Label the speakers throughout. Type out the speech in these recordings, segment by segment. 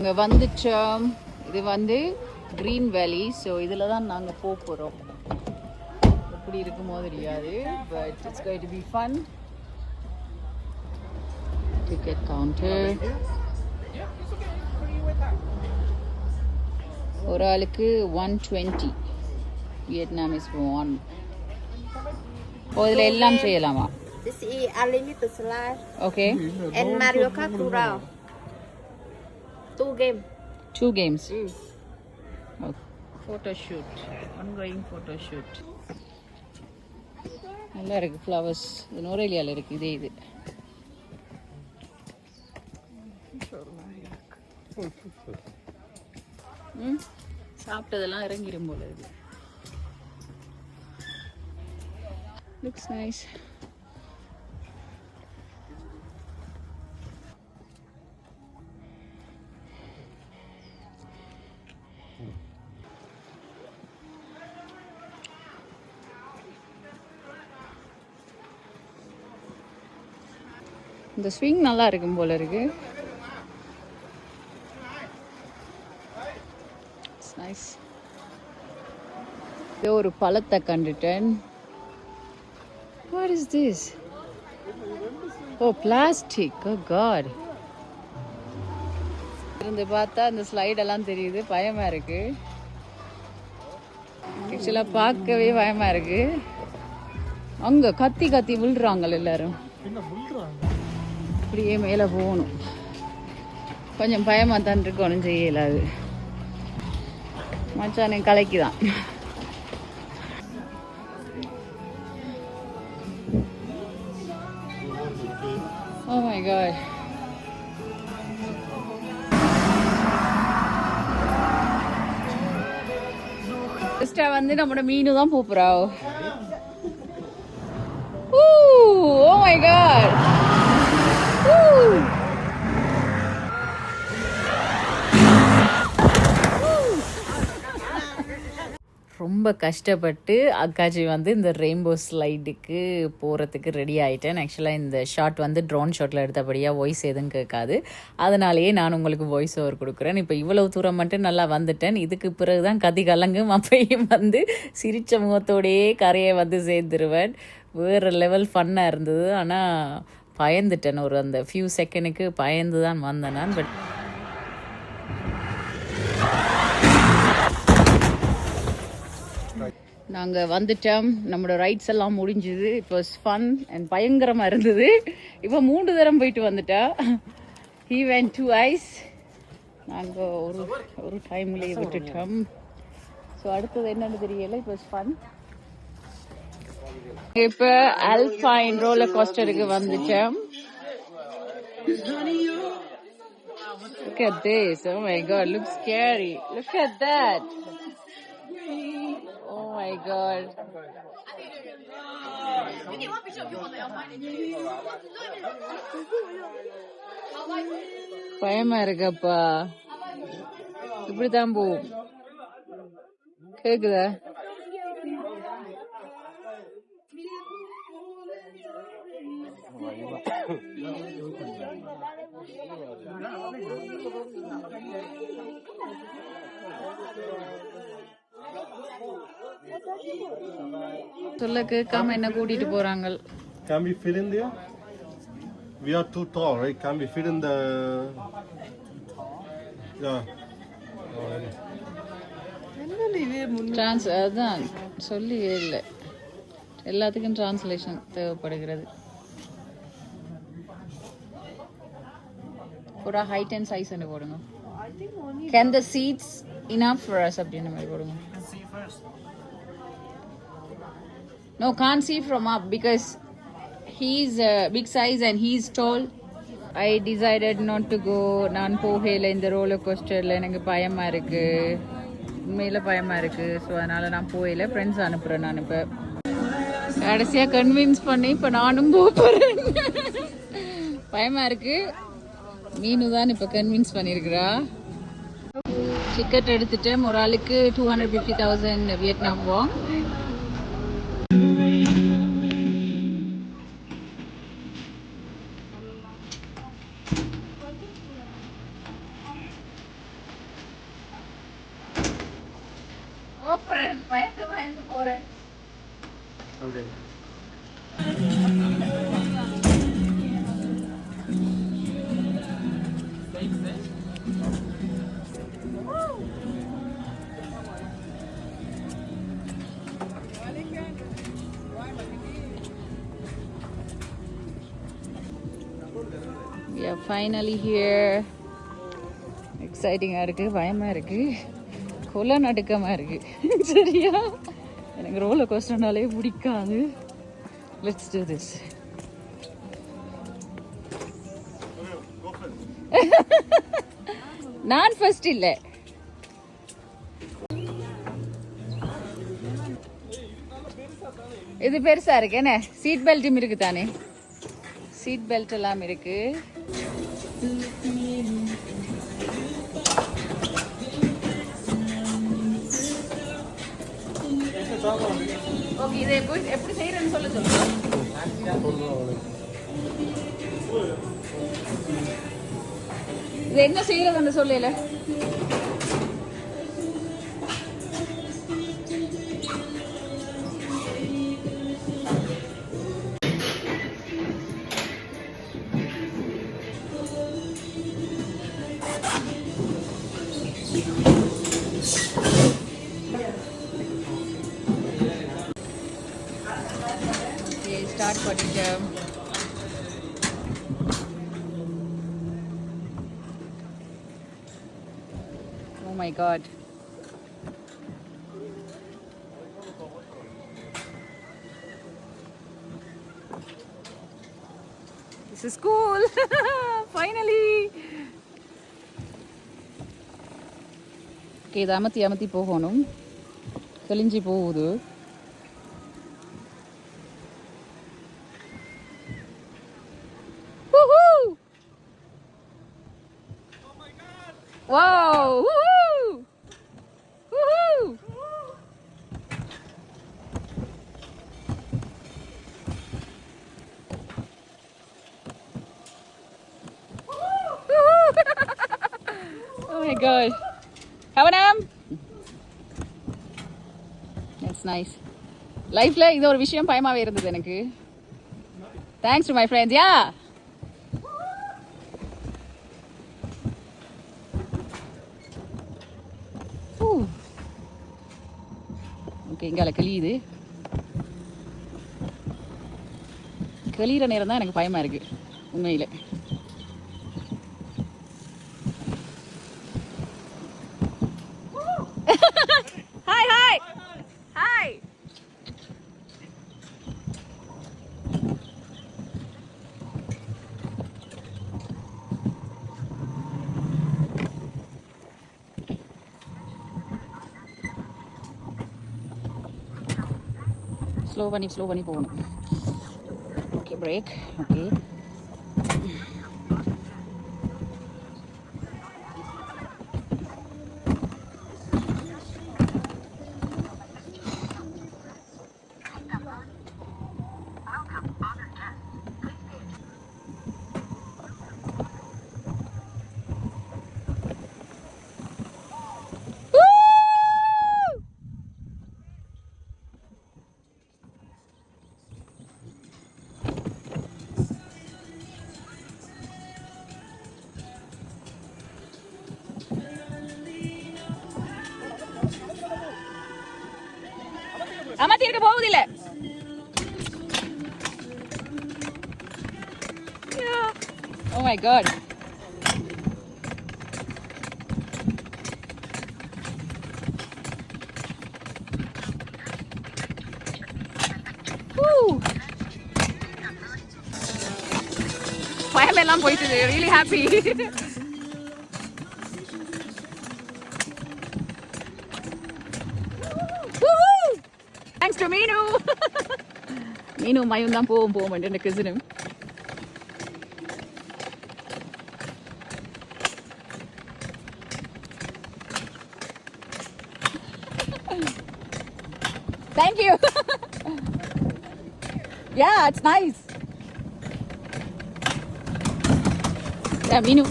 Speaker 1: இங்கே வந்துட்டோம். இது வந்து க்ரீன் வேலி. ஸோ இதில் தான் நாங்கள் போகிறோம். எப்படி இருக்குமோ தெரியாது, but it's going to be fun. Ticket counter. ஒரு ஆளுக்கு 120 வியட்நாமீஸ் ஒன். இதில் எல்லாம் செய்யலாமா?
Speaker 2: This is unlimited slide.
Speaker 1: Okay.
Speaker 2: And Mario Kart 2 round. 2 game.
Speaker 1: 2 games. Okay. Photo shoot. Ongoing photo shoot. நல்லா இருக்கு ஃப்ளவர்ஸ். இது நோரேலியாவில் இருக்கு. இதே இது. சாப்பிட்டதெல்லாம் இறங்கிடும் போல இருக்கு. Looks nice. இந்த ஸ்விங் நல்லா இருக்கும் போல இருக்கு. It's nice. இதோ ஒரு பழத்தை கண்டுட்டேன். What is this? Oh, plastic. Oh God. இருந்து பார்த்தா இந்த ஸ்லைட் எல்லாம் தெரியுது. பயமா இருக்கு. ஆக்சுவலா பார்க்கவே பயமா இருக்கு. அங்க கத்தி கத்தி விழுறாங்க எல்லாரும். இப்படியே மேலே போகணும். கொஞ்சம் பயமாக தான் இருக்கு. ஒன்றும் செய்யலாது. மச்சானே கலைக்குதான். Oh my God. ஃபர்ஸ்டா வந்து நம்மளோட மீனு தான் போப்புறா. Oh my God. ரொம்ப கஷ்டப்பட்டு அக்காச்சி வந்து இந்த ரெயின்போ ஸ்லைடுக்கு போகிறதுக்கு ரெடி ஆகிட்டேன். ஆக்சுவலாக இந்த ஷாட் வந்து ட்ரோன் ஷாட்டில் எடுத்தபடியாக வாய்ஸ் எதுவும் கேட்காது. அதனாலேயே நான் உங்களுக்கு வாய்ஸ் ஓவர் கொடுக்குறேன். இப்போ இவ்வளவு தூரம் மட்டும் நல்லா வந்துட்டேன். இதுக்கு பிறகு தான் கதி கலங்கும். அப்பையும் வந்து சிரித்த முகத்தோடையே கரையை வந்து சேர்ந்துருவேன். வேறு லெவல் ஃபன்னாக இருந்தது. ஆனால் பயந்துட்டேன். ஒரு அந்த ஃபியூ செகண்டுக்கு பயந்து தான் வந்தேன் நான். பட் நாங்கள் வந்துட்டோம். நம்மளோட ரைட்ஸ் எல்லாம் முடிஞ்சுது. இப்போ ஃபன் அண்ட் பயங்கரமாக இருந்தது. இப்போ 3 தரம் போயிட்டு வந்துட்டா. ஹீ வென்ட் 2 ஐஸ். நாங்கள் ஒரு டைம்லேயே விட்டுட்டோம். ஸோ அடுத்தது என்னன்னு தெரியல. இப்போ ஃபன். இப்போ அல்பைன் ரோலர் கோஸ்டருக்கு வந்துட்டோம். Look at this. Oh my God, looks scary. Look at that. Oh my God. பயமா இருக்கப்பா. இப்படிதான் போகும். கேக்குதா? சொல்ல கேட்காம என்ன கூட்டிட்டு போறாங்க.
Speaker 3: Can we fit in there? We are too tall, right? Can we fit in the? Yeah.
Speaker 1: அதான் சொல்லவே இல்லை. எல்லாத்துக்கும் டிரான்ஸ்லேஷன் தேவைப்படுகிறது. ஒரு ஹைட் அண்ட் சைஸ் என்ன போடுங்க. Can the seats enough for us அப்படின மாதிரி போடுங்க. No, can't see from up because he's big size and he's tall. I decided not to go. நான் போகல இந்த ரோலர் கோஸ்டர்ல. எனக்கு பயமா இருக்கு. உண்மையில பயமா இருக்கு. ஸோ அதனால நான் போகல. ஃப்ரெண்ட்ஸ் அனுப்புறேன். நான் இப்போ கடைசியா கன்வின்ஸ் பண்ணி இப்போ நானும் போறேன். பயமா இருக்கு. மீனு தான் இப்போ கன்வின்ஸ் பண்ணியிருக்கிறா. டிக்கெட் எடுத்துட்டேன். ஒரு ஆளுக்கு 250,000 Vietnam Wang.
Speaker 3: Okay.
Speaker 1: We are finally here. எக்ஸைட்டிங்காக இருக்குது, பயமாக இருக்குது, கொலை நடுக்கமாக இருக்குது. சரியா, எனக்கு ரோலர் கோஸ்டர்னாலே பிடிக்காது. Let's do this. நான் ஃபர்ஸ்ட் இல்லை. இது பெருசா இருக்கு என்ன? சீட் பெல்ட்டும் இருக்கு தானே? சீட் பெல்ட் எல்லாம் இருக்கு. ஓகே, இதை எப்படி செய்யறேன்னு சொல்ல சொல்லுங்க. இது என்ன செய்யறதுன்னு சொல்லல. Start putting them. Oh my god. This is cool. Finally. Okay, இது அமத்தி போகணும். தெளிஞ்சு போகுது. Whoa! Woohoo! Woohoo! Oh my god. Havanam? That's nice. Lifeல இது ஒரு விஷயம் பயமாவே இருந்தது எனக்கு. Thanks to my friends. Yeah. Okay, இங்கால கிளியுது. கிளியிற நேரம் தான் எனக்கு பயமா இருக்கு உண்மையில. Hi hi hi. ஸ்லோ பண்ணி போகணும். Okay, break. ஓகே, அமர்த்தி இருக்க போகுதில்ல. Oh my god. பயமெல்லாம் போயிட்டு, really happy. Thanks to Meenu. Meenu mayun தான் போவோம் என்ற கசினும். Thank you. Yeah, it's nice. Yeah, Meenu.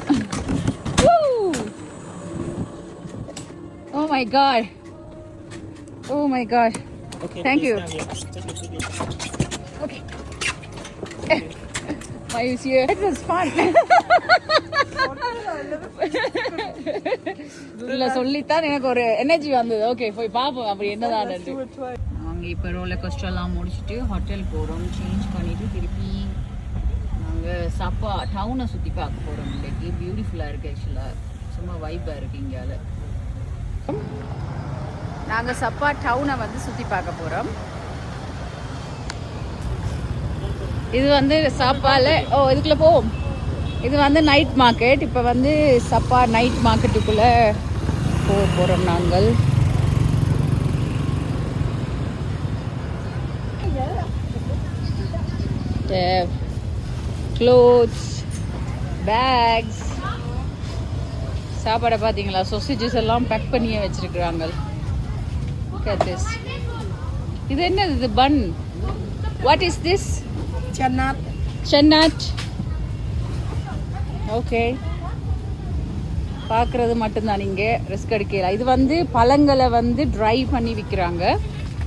Speaker 1: Woo! Oh my god. Oh my god.
Speaker 4: Okay.
Speaker 1: Thank
Speaker 4: please
Speaker 1: you.
Speaker 4: stand here.
Speaker 1: Okay. My here. It was fun. இல்ல சொல்லித்தான் எனக்கு ஒரு energy வந்தது. Okay போய் பார்ப்போம் அப்படி என்னதான். நாங்கள் இப்போ ரோலர் கோஸ்டர்லாம் முடிச்சுட்டு ஹோட்டல் போகிறோம். சேஞ்ச் பண்ணிவிட்டு திருப்பி நாங்கள் சப்பா டவுனை சுற்றி பார்க்க போகிறோம். இன்றைக்கி பியூட்டிஃபுல்லாக இருக்குது. ஆக்சுவலாக சும்மா வைப்பாக இருக்குது இங்கால. நாங்கள் சப்பா டவுனை வந்து சுற்றி பார்க்க போகிறோம். இது வந்து சப்பால இதுக்குள்ளே போவோம். இது வந்து நைட் மார்க்கெட். இப்போ வந்து சப்பா நைட் மார்க்கெட்டுக்குள்ளே போக போகிறோம் நாங்கள். clothes, bags. சாப்பாடை பார்த்தீங்களா? சொசேஜஸ் எல்லாம் பேக் பண்ணியே வச்சிருக்கிறாங்க. Look at this. இது என்னது? இது bun. What is this? Channat. Okay, பார்க்குறது மட்டும்தான். நீங்கள் ரிஸ்க் எடுக்கல. இது வந்து பழங்களை வந்து ட்ரை பண்ணி விற்கிறாங்க.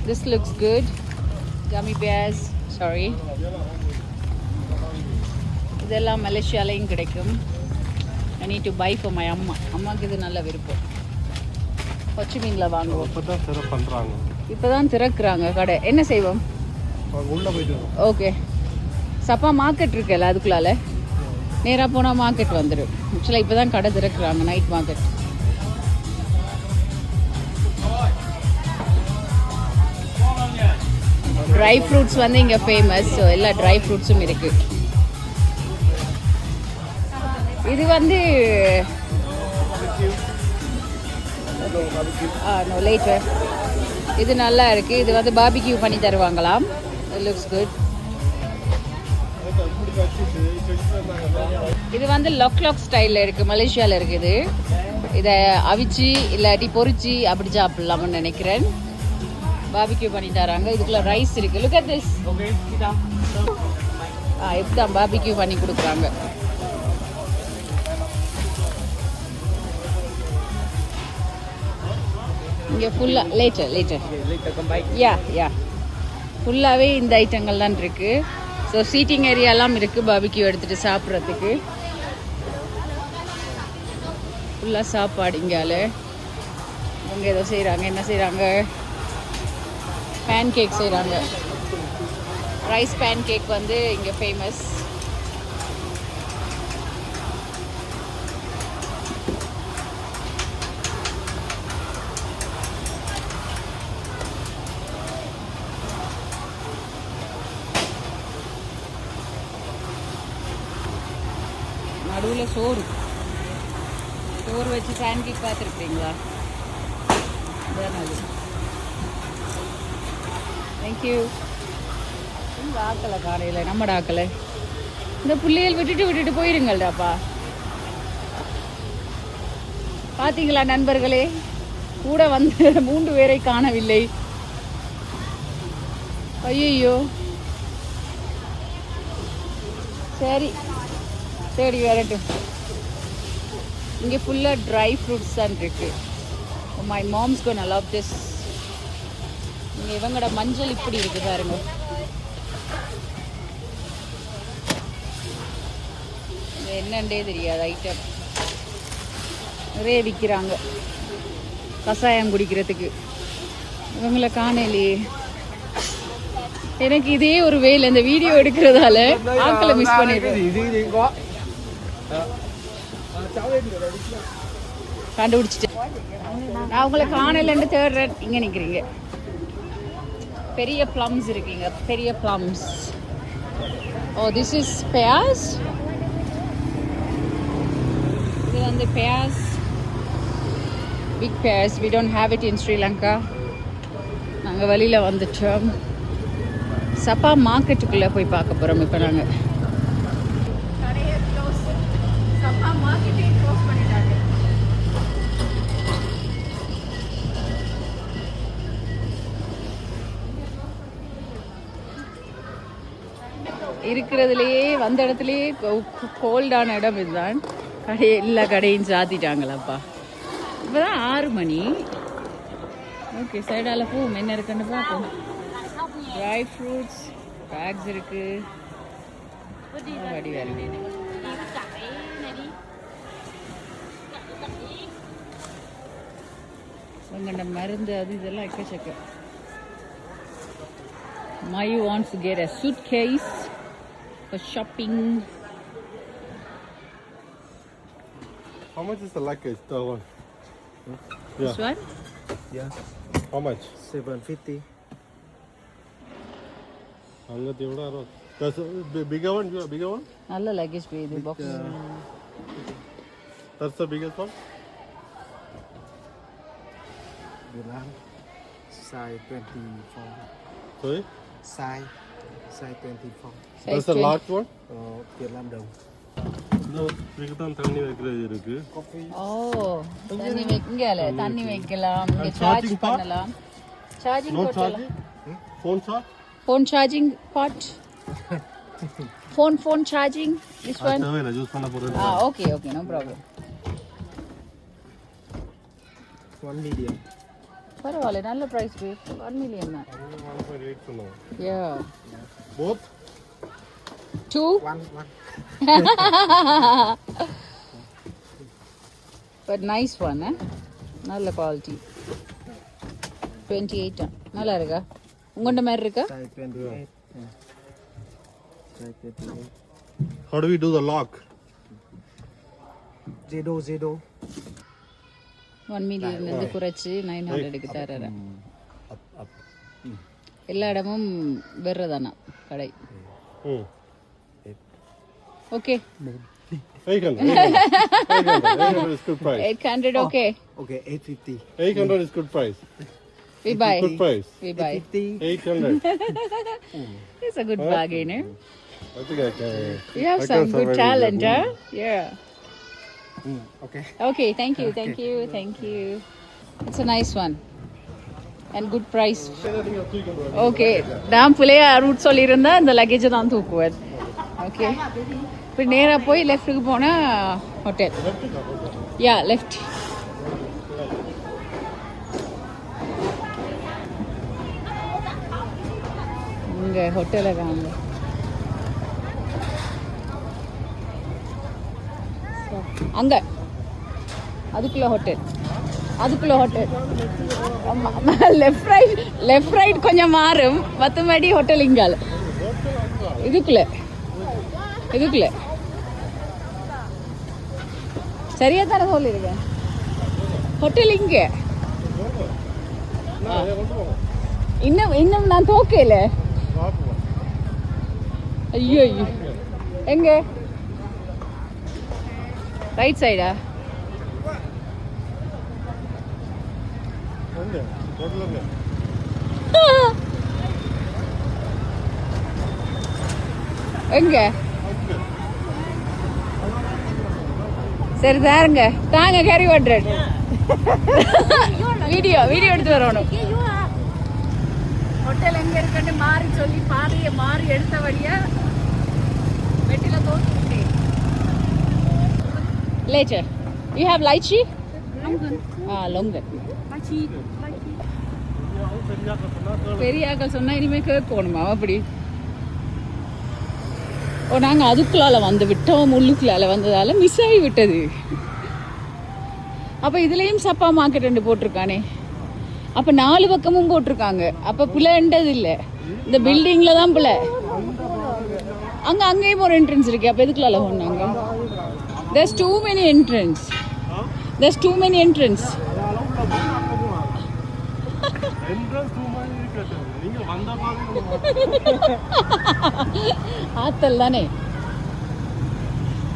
Speaker 1: This looks good. gummy bears. Sorry, இதெல்லாம் மலேசியாலையும் கிடைக்கும். I need to buy for my அம்மா. அம்மாவுக்கு இது நல்ல விருப்பம். கொச்சி மீனில் வாங்குவோம். இப்போ தான் திறக்கிறாங்க கடை. என்ன செய்வோம்? ஓகே, சப்பா மார்க்கெட் இருக்குல்ல, அதுக்குள்ளால நேராக போனால் மார்க்கெட் வந்துடும். ஆக்சுவலாக இப்போ தான் கடை திறக்கிறாங்க, நைட் மார்க்கெட். ட்ரை ஃப்ரூட்ஸ் வந்து இங்கே ஃபேமஸ். ஸோ எல்லா ட்ரை ஃப்ரூட்ஸும் இருக்குது. இது வந்து நோ லேட்டர். இது நல்லா இருக்குது. இது வந்து பார்பிக்யூ பண்ணி தருவாங்களாம். It looks good. இது வந்து லொக் ஸ்டைலில் இருக்குது. மலேசியாவில் இருக்குது. இதை அவிச்சு இல்லாட்டி பொரிச்சு அப்படி சாப்பிடலாம்னு நினைக்கிறேன். பார்பிக்யூ பண்ணி தராங்க. இதுக்குள்ள ரைஸ் இருக்குது. Look at this. இப்படி தான் பார்பிக்யூ பண்ணி கொடுக்குறாங்க. இங்கே ஃபுல்லாக லேட்டர் யா ஃபுல்லாகவே இந்த ஐட்டங்கள் தான் இருக்குது. ஸோ சீட்டிங் ஏரியாலாம் இருக்குது பார்பிக்யூ எடுத்துகிட்டு சாப்பிட்றதுக்கு. ஃபுல்லாக சாப்பாடு இங்கால. இவங்க ஏதோ செய்கிறாங்க. என்ன செய்கிறாங்க? பேன் கேக் செய்கிறாங்க. ரைஸ் பேன் கேக் வந்து இங்கே ஃபேமஸ். நடுவில் சோறு வச்சு பேன் கேக் பார்த்துருக்கீங்களா? அதான் அது. தேங்க்யூ. இந்த ஆக்கலை காலையில் நம்மட ஆக்கலை. இந்த பிள்ளைகள் விட்டுட்டு போயிருங்கள்டாப்பா. பார்த்தீங்களா நண்பர்களே? கூட வந்து 3 பேரை காணவில்லை. ஐயோ, சரி தேடி வரட்டும். இங்கே ஃபுல்லாக ட்ரை ஃப்ரூட்ஸ் தான் இருக்கு. My mom's gonna love this. இங்கே இவங்களோட மஞ்சள் இப்படி இருக்கு பாருங்க. இது என்னண்டே தெரியாது ஐட்டம். நிறைய விற்கிறாங்க கஷாயம் குடிக்கிறதுக்கு. இவங்களை காணலையே. எனக்கு இதே ஒரு வேலை. இந்த வீடியோ எடுக்கிறதால ஆட்களை மிஸ் பண்ணிடுறேன். கண்டுபிடிச்சிட்டு நான் உங்களை காணலன்னு தேடுறேன். இங்கே நிற்கிறீங்க. பெரிய ப்ளம்ஸ் இருக்கீங்க. பெரிய ப்ளம்ஸ். ஓ, திஸ் இஸ் பேஸ். இது வந்து pears. Big pears. We don't have it in Sri Lanka. நாங்கள் வெளியில் வந்துட்டோம். சப்பா மார்க்கெட்டுக்குள்ளே போய் பார்க்க போகிறோம். இப்போ நாங்கள் சப்பா மார்க்கெட்டே க்ளோஸ் பண்ணிட்டாங்க. இருக்கிறதுலையே வந்த இடத்துலையே கோல்டான இடம் இதுதான். எல்லா கடையும் சாத்திட்டாங்களாப்பா. இப்போதான் 6 மணி. ஓகே சைடால போவோம் என்ன இருக்குன்னு பார்ப்போம். ட்ரை ஃப்ரூட்ஸ் பேக்ஸ் இருக்கு. வடி வேறு உங்கள்கிட்ட மருந்து அது இதெல்லாம் எக்கச்சக்க. Mayu wants to get a suitcase for shopping.
Speaker 3: How much is the luggage? That one.
Speaker 1: This one?
Speaker 5: Yeah,
Speaker 3: How much?
Speaker 5: 750.
Speaker 3: That's the bigger one. You bigger one?
Speaker 1: நல்ல luggage பை இது box.
Speaker 3: That's the biggest one.
Speaker 5: Vietnam. Size 24.
Speaker 3: Sorry.
Speaker 5: Size 24.
Speaker 3: That's the large one.
Speaker 5: Vietnam đồng.
Speaker 3: No, இதுக்கு தான் தண்ணி வைக்கிறது இருக்கு.
Speaker 1: ஓ தண்ணி வைக்கல தண்ணி வைக்கலாம் இங்க
Speaker 3: And
Speaker 1: சார்ஜ்
Speaker 3: charging pot?
Speaker 1: பண்ணலாம். Charging
Speaker 3: No
Speaker 1: boat
Speaker 3: charging? Phone charge?
Speaker 1: phone charging pot. phone charging this one.
Speaker 3: தேவையில்லை யூஸ் பண்ண போறது.
Speaker 1: Okay no problem.
Speaker 5: One medium.
Speaker 1: பரவாயில்ல நல்ல பிரைஸ் பே 1 million தான்.
Speaker 3: 1.8 சொன்னாங்க.
Speaker 1: Yeah.
Speaker 3: Both?
Speaker 1: 2
Speaker 5: One.
Speaker 1: but nice one நல்ல quality. 28 நல்லா இருக்கா? உங்கண்ட மாதிரி இருக்கா?
Speaker 5: Size 28. Yeah. Size 28.
Speaker 3: How do we do the lock?
Speaker 5: Zero.
Speaker 1: 1 million இருந்து குறைச்சு 900க்கு தரற. எல்லா இடமும் வெறதானா கடை. Okay
Speaker 3: 800 is good price.
Speaker 1: 800 okay.
Speaker 5: Okay, 850.
Speaker 3: 800 is good price.
Speaker 1: We buy.
Speaker 3: Good price.
Speaker 5: 50.
Speaker 3: 800.
Speaker 1: It's a good bargain, eh?
Speaker 3: I think I can.
Speaker 1: You have
Speaker 3: I
Speaker 1: some
Speaker 3: can
Speaker 1: good
Speaker 3: survive
Speaker 1: talent,
Speaker 3: with
Speaker 1: huh? Yeah.
Speaker 5: Okay.
Speaker 1: Okay, thank you. It's a nice one. And good price. Okay. நான் Pulaiya root சொல்லியிருந்தா இந்த லக்கேஜை தான் தூக்குவேன். Okay இப்போ நேராக போய் லெஃப்ட்டுக்கு போனால் hotel. யா left. இங்கே ஹோட்டலை காங்க. அங்கே அதுக்குள்ள ஹோட்டல். லெஃப்ட் ரைட் கொஞ்சம் மாறும் மற்றபடி ஹோட்டல் இங்கால இதுக்குள்ள சரியா தானே சொல்லியிருக்கேன். ஹோட்டல் இங்க இன்னும் நான் தோக்கல. ஐயோ எங்க ரைட் சைடா? எங்க சரி தாருங்க தாங்க கேரி 100 வீடியோ எடுத்து வரணும். ஹோட்டல் எங்க இருக்குன்னு மாறி சொல்லி பாதையை மாறி எடுத்தபடியா வெட்டில தோத்துட்டே. Later. You have lychee? Longan. பெரியாக்கள் சொன்னா இனிமே கேட்கணுமா அப்படி? ஓ நாங்கள் அதுக்குள்ளால வந்து விட்டோம், உள்ளுக்குள்ளால வந்ததால மிஸ் ஆகி விட்டது. அப்போ இதுலேயும் சப்பா மார்க்கெட் ரெண்டு போட்டிருக்கானே, அப்போ 4 பக்கமும் போட்டிருக்காங்க. அப்போ பிள்ளைன்றது இல்லை, இந்த பில்டிங்கில் தான் பிள்ளை. அங்கேயும் ஒரு என்ட்ரன்ஸ் இருக்கு. அப்போ எதுக்குள்ளால போனாங்க? There's too many entrance. ஆத்தல் தானே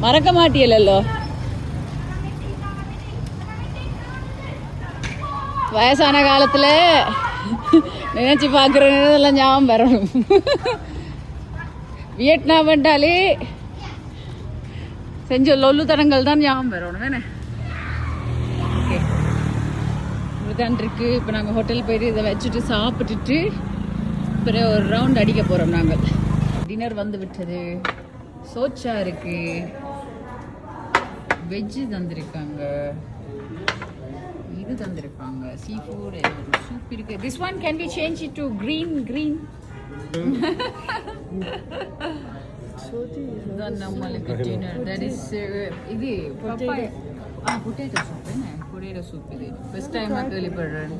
Speaker 1: மறக்க மாட்டியല്ലോ. வயசான காலத்துல நினைச்சு பாக்குறதெல்லாம் ஞாபகம் வரணும். வியட்நாம் வந்தாலே செஞ்ச லொல்லுத்தனங்கள் தான் ஞாபகம் வரணும். வேணே ஓகே இப்படிதான் இருக்கு. இப்போ நாங்கள் ஹோட்டல் போயிட்டு இதை வச்சுட்டு சாப்பிட்டுட்டு பிறகு ஒரு ரவுண்ட் அடிக்க போகிறோம். நாங்கள் டின்னர் வந்து விட்டது. சோச்சா இருக்கு, வெஜ்ஜு தந்திருக்காங்க, இது தந்திருப்பாங்க சீ ஃபுட் சூப் இருக்கு. This one can be change it to green இதுதான் நம்மளுக்கு டின்னர். தட் இஸ் இது பப்பாயா பொட்டேட்டோ சூப். என்ன பொட்டேட்டோ சூப்? இது ஃபர்ஸ்ட் டைமாக கேள்விப்படுறேன்.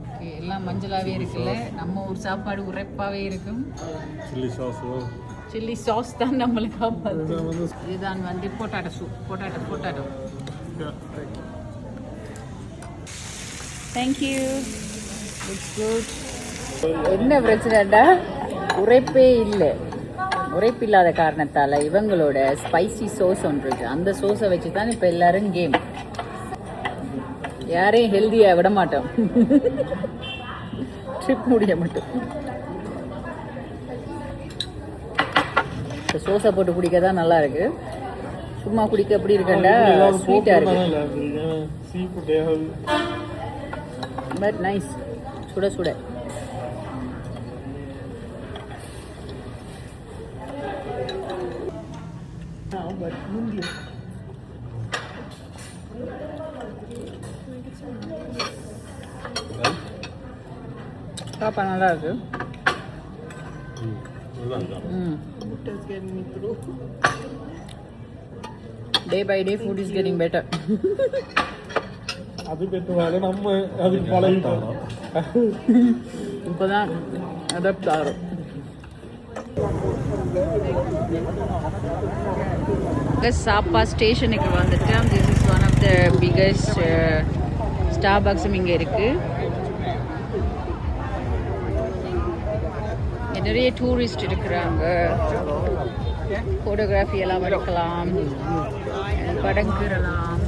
Speaker 1: ஓகே, எல்லாம் மஞ்சளாவே இருக்குல்ல. நம்ம ஊர் சாப்பாடு உரைப்பாவே இருக்கும்.
Speaker 3: Chili sauce.
Speaker 1: சில்லி சாஸ் தான் நம்மளுக்கு காப்பாது. இதுதான் வந்து potato soup. Potato thank you. It's good. என்ன பிரச்சனைடா, உரைப்பே இல்லை. உரைப்பு இல்லாத காரணத்தால் இவங்களோட ஸ்பைசி சோஸ் ஒன்று இருக்கு. அந்த சோஸை வச்சு தான் இப்போ எல்லாரும் கேம். யாரையும் ஹெல்த்தியாக விட மாட்டோம். ட்ரிப் முடிய மட்டும் இந்த சோஸை போட்டு குடிக்க தான் நல்லா இருக்கு. சும்மா குடிக்க எப்படி இருக்கண்டா, ஸ்வீட்டாக இருக்கு. But nice. சுட சுட சாப்பா நல்லா இருக்கு. Day by day food is getting better.
Speaker 5: அது பெற்றுவாங்க, நம்ம அதுக்கு பழகிட்டோம்.
Speaker 1: இப்போதான் அடாப்ட் ஆகிறோம். சாப்பா ஸ்டேஷனுக்கு வந்துட்டோம். This is one of the biggest ஸ்டார்பக்ஸும் இங்கே இருக்குது. நிறைய டூரிஸ்ட் இருக்கிறாங்க. ஃபோட்டோகிராஃபி எல்லாம் எடுக்கலாம், படங்குறலாம்.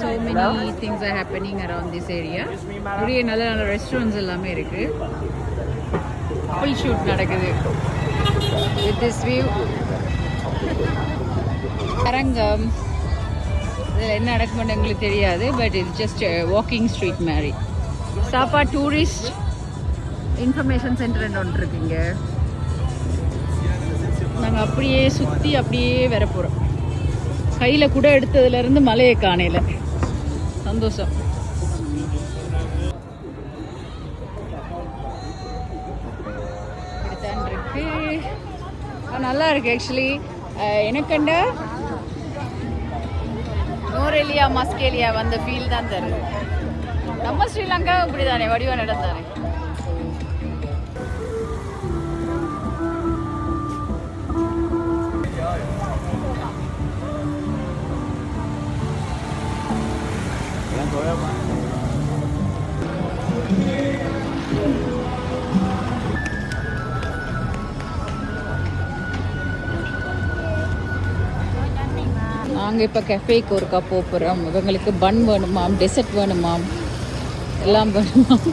Speaker 1: So many things are happening around this area. நிறைய நல்ல நல்ல ரெஸ்டாரண்ட்ஸ் எல்லாமே இருக்கு. ஃபுல் ஷூட் நடக்குது. With this view, அரங்கம் இதில் என்ன நடக்கும்னு எங்களுக்கு தெரியாது. But it's just walking street மாதிரி. சாப்பா டூரிஸ்ட் இன்ஃபர்மேஷன் சென்டர் ஒன்று இருக்குங்க. நாங்கள் அப்படியே சுற்றி அப்படியே வர போகிறோம். கையில் கூட எடுத்ததுலேருந்து மலையை காணையில் சந்தோஷம். இப்படித்தான் இருக்கு. நல்லா இருக்கு ஆக்சுவலி. எனக்கண்டா நோரெலியா மஸ்கேலியா வந்த ஃபீல் தான் தருது. நம்ம ஸ்ரீலங்கா இப்படி தானே வடிவம் நடந்தானே. நாங்கள் இப்போ கெஃபேக்கு ஒருக்கா போகிறோம். இவங்களுக்கு பன் வேணுமாம், டெசர்ட் வேணுமாம், எல்லாம் வேணுமாம்.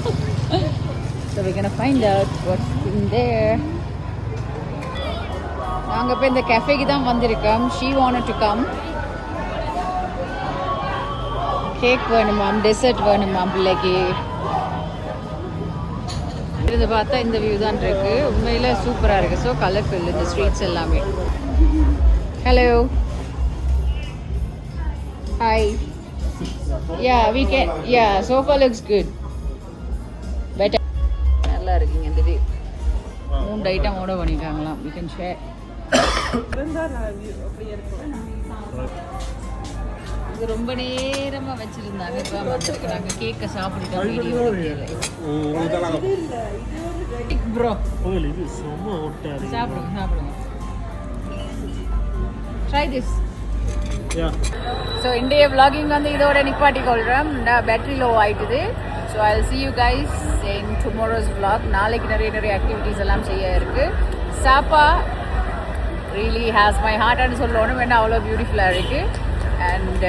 Speaker 1: So we're gonna find out what's in there. நாங்கள் இப்போ இந்த கெஃபேக்கு தான் வந்திருக்கோம். She wanted to come. Cake வேணுமாம், டெசர்ட் வேணுமாம் பிள்ளைக்கு. இதை பார்த்தா இந்த வியூ தான் இருக்கு. உண்மையில் சூப்பராக இருக்குது. ஸோ கலர்ஃபுல் இந்த ஸ்ட்ரீட்ஸ் எல்லாமே. Hello, hi. Yeah, we can. Yeah, sofa looks good. Better. நல்லா இருக்குங்க இந்த இது. 3 ஐட்டம் ஆர்டர் பண்ணிருக்காங்களாம். We can share. இது ரொம்ப நேரமா வச்சிருந்தாங்க. இப்போ வந்திருக்கு. நாங்க கேக்க சாப்பிட்டுட்டோம். வீடியோ ப்ரோ
Speaker 4: இது சும்மா ஒட்டாது.
Speaker 1: சாப்பிடுங்க. Try this. ஸோ இன்றைய vlogging வந்து இதோட நிப்பாட்டி கொள்கிறோம். பேட்டரி லோ ஆகிட்டுது. So I will see you guys in tomorrow's vlog. நாளைக்கு நிறைய ஆக்டிவிட்டீஸ் எல்லாம் செய்ய இருக்குது. சாப்பா really has my heart ன்னு சொல்லணும். வேண்டாம், அவ்வளோ பியூட்டிஃபுல்லாக இருக்குது. அண்ட்